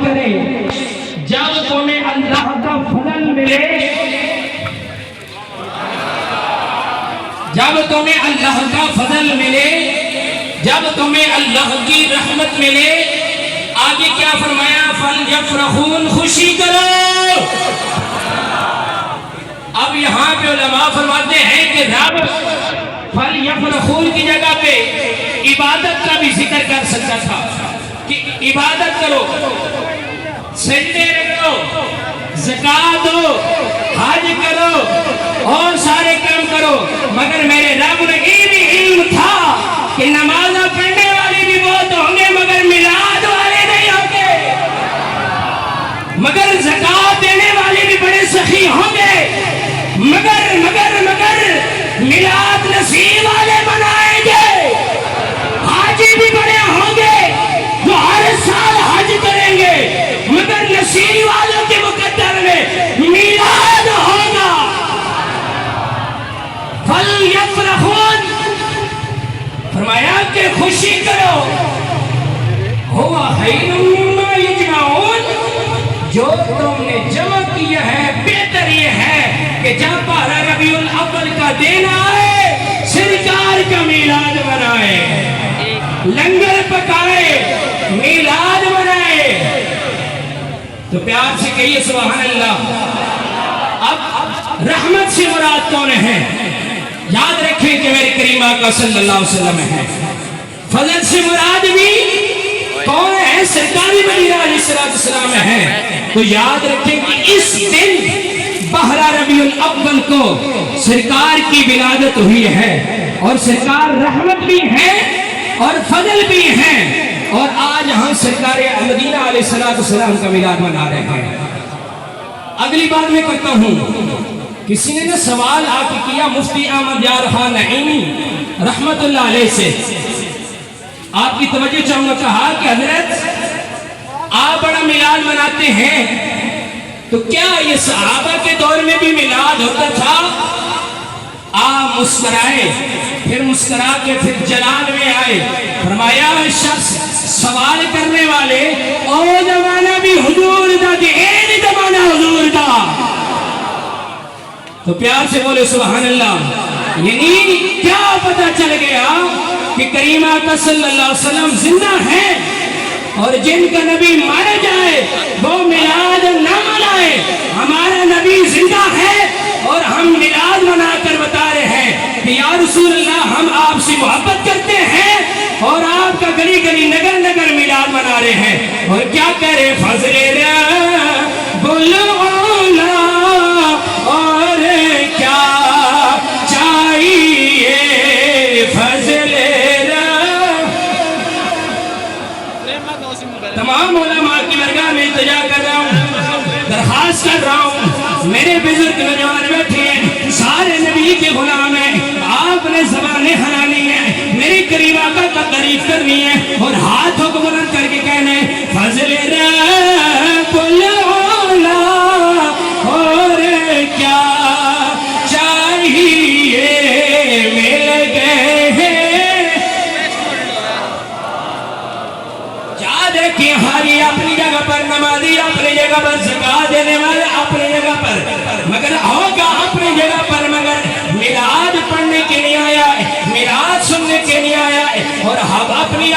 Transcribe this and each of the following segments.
کرے جب تمہیں اللہ کا فضل ملے، جب تمہیں اللہ کا فضل ملے، جب تمہیں اللہ کی رحمت ملے، آگے کیا فرمایا؟ فَلْيَفْرَحُونَ، خوشی کرو۔ اب یہاں پہ علماء فرماتے ہیں کہ رب فَلْيَفْرَحُونَ کی جگہ پہ عبادت کا بھی ذکر کر سکتا تھا کہ عبادت کرو، سجدے کرو، زکوٰۃ دو، حج کرو اور سارے کام کرو، مگر میرے رب نے یہ بھی علم تھا کہ نماز پڑھنے والے بھی بہت ہوں گے مگر میلاد والے نہیں ہوں گے، مگر زکوٰۃ دینے والے بھی بڑے سخی ہوں گے، مگر میلاد نصیب والے بنائیں گے، حاجی بھی بڑے ہوں گے جو ہر سال حج کریں گے، مگر نصیب والوں کے مقدر میں میلاد ہوگا۔ فَلْيَفْرَحُونَ، فرمایا کہ خوشی کرو، ہوا خیر مما یجمعون، جو تم نے جمع کیا ہے بہتر یہ ہے کہ جب 12 ربیع الاول کا دن آئے سرکار کا میلاد منائے، لنگر پکائے، میلاد منائے۔ تو پیار سے کہیے سبحان اللہ۔ اب رحمت سے مراد کون ہے؟ یاد رکھیں کہ میرے کریم آقا صلی اللہ علیہ وسلم ہے۔ فضل سے مراد بھی کون ہے؟ سرکاری مدینہ علیہ السلام ہے۔ تو یاد رکھیں کہ اس دن 12 ربیع الاول کو سرکار کی ولادت ہوئی ہے، اور سرکار رحمت بھی ہے اور فضل بھی ہیں، اور آج ہم سرکار مدینہ علیہ السلام کا میلاد منا رہے ہیں۔ اگلی بات میں کرتا ہوں، کسی نے سوال آ کے کیا مفتی احمد یار خان نعیمی رحمت اللہ علیہ سے، آپ کی توجہ چاہوں گا، کہا کہ حضرت آپ بڑا میلاد مناتے ہیں، تو کیا یہ صحابہ کے دور میں بھی میلاد ہوتا تھا؟ آپ مسکرائے، پھر مسکرا کے پھر جلال میں آئے، فرمایا شخص سوال کرنے والے او زمانہ بھی حضور دا کہ این زمانہ حضور دا، تو پیار سے بولے سبحان اللہ۔ یعنی کیا پتہ چل گیا کہ کریم آقا صلی اللہ علیہ وسلم زندہ ہیں، اور جن کا نبی مارا جائے وہ میلاد نہ منائے۔ ہمارا نبی زندہ ہے اور ہم میلاد منا کر بتا رہے ہیں کہ یا رسول اللہ ہم آپ سے محبت کرتے ہیں، اور آپ کا گلی گلی نگر نگر میلاد منا رہے ہیں، اور کیا کہہ رہے؟ فضل رب العلا، اور کیا چاہیے فضل رب۔ تمام علماء کی برگاہ میں التجا کر رہا ہوں، درخواست کر رہا ہوں، میرے بزرگ نوجوان بیٹھے ہیں، سارے نبی کے غلام ہیں، آپ نے زبانیں ہلانی ہیں، میرے کریم آقا کا تعریف کرنی ہے، اور ہاتھوں کو بلند کر کے کہنے فضل رب العلا، اور کیا چاہیے مل گئے ہیں۔ یاد رکھیں حاجی اپنی جگہ پر، نمازی اپنی جگہ پر، زکوٰۃ دینے والے اپنی جگہ پر، مگر ہوگا اپنی جگہ پر، مگر میلاد پڑھنے کے لیے آیا ہے، میلاد سننے کے لیے آیا ہے، اور ہم اپنی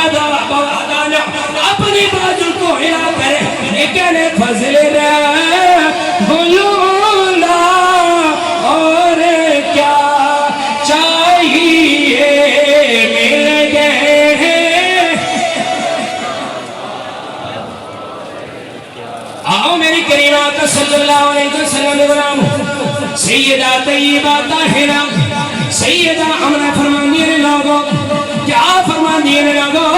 اپنی بازو کو ہلا کرے لیکن فضل رب العلا، اور کیا چاہیے مل گئے ہیں۔ آؤ میری کریم آقا صلی اللہ علیہ وسلم غلام سیدہ طیبہ طاہرہ سیدہ آمنہ فرمان دیے لوگوں، کیا فرمان دیے لوگوں؟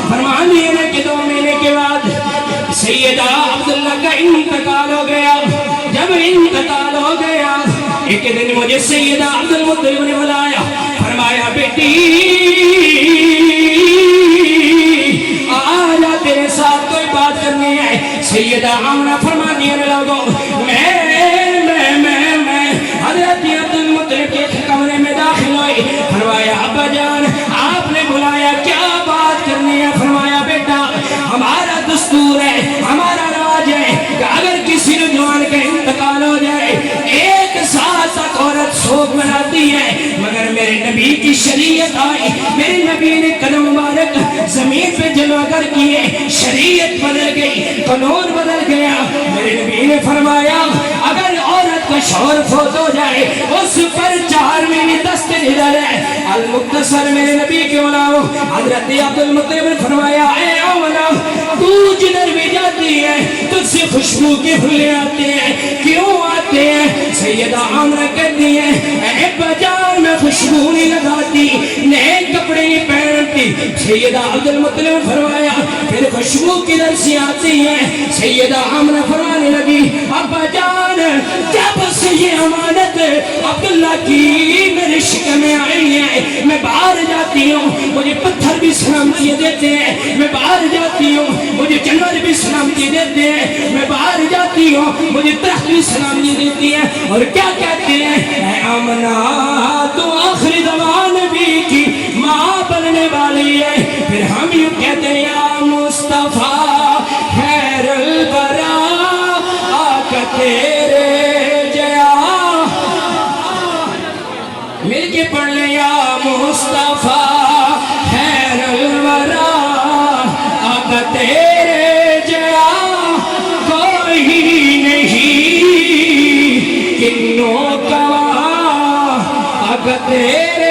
فرمان دیے کہ 2 مہینے کے بعد سیدہ عبداللہ کا انتقال ہو گیا۔ جب انتقال ہو گیا ایک دن مجھے سیدہ عبدالمطلب نے بلایا، فرمایا بیٹی آجا تیرے ساتھ کوئی بات کرنی ہے۔ سیدہ آمنہ فرمان دیے لوگوں، میں حضرت عبدالمطلب کے کمرے میں داخل ہوئی، فرمایا ابا جان آپ نے بلایا، کیا بات کرنی ہے؟ فرمایا بیٹا ہمارا دستور ہے، جاتی ہے، مگر میرے نبی کی شریعت آئی، میرے نبی نے قدم مبارک زمین پہ جمع کر کیے، شریعت بدل گئی، قانون بدل گیا۔ میرے نبی نے فرمایا اگر عورت کا شوہر فوت ہو جائے اس پر 4 مہینے 10 دن ادھر ہے۔ المختصر میرے نبی کے علماء حضرت عبد المطلب نے فرمایا اے آمنہ تو جدھر بھی جاتی ہے تجھ سے خوشبو کے پھولے آتے ہیں، کیوں آتے ہیں؟ سیدہ عامرہ کہتی ہے اے ابا جان میں خوشبو نہیں لگاتی، نئے کپڑے نہیں پہنتی۔ سیدہ عبد المطلب نے فرمایا پھر خوشبو کدھر سے آتی ہے؟ سیدہ عامرہ فرمانے لگی ابا جان جب سے یہ امانت عبداللہ کی میرے شکم میں آئی ہے، میں باہر جاتی ہوں مجھے پتھر بھی سلامتی دیتے ہیں، میں باہر جاتی ہوں مجھے جنگل بھی سلامتی دیتے ہیں، میں باہر جاتی ہوں مجھے درخت بھی سلامتی دیتی ہیں، اور کیا کہتے ہیں اے آمنہ تو آخری زمان نبی کی ماں بننے والی ہے۔ پھر ہم یوں کہتے ہیں یا مصطفیٰ خیر البرا آقا تیرے جیا، مل کے پڑھ لیں یا مصطفیٰ خیر الورا آقا تیرے جیا کوئی نہیں، کنوں کا آقا تیرے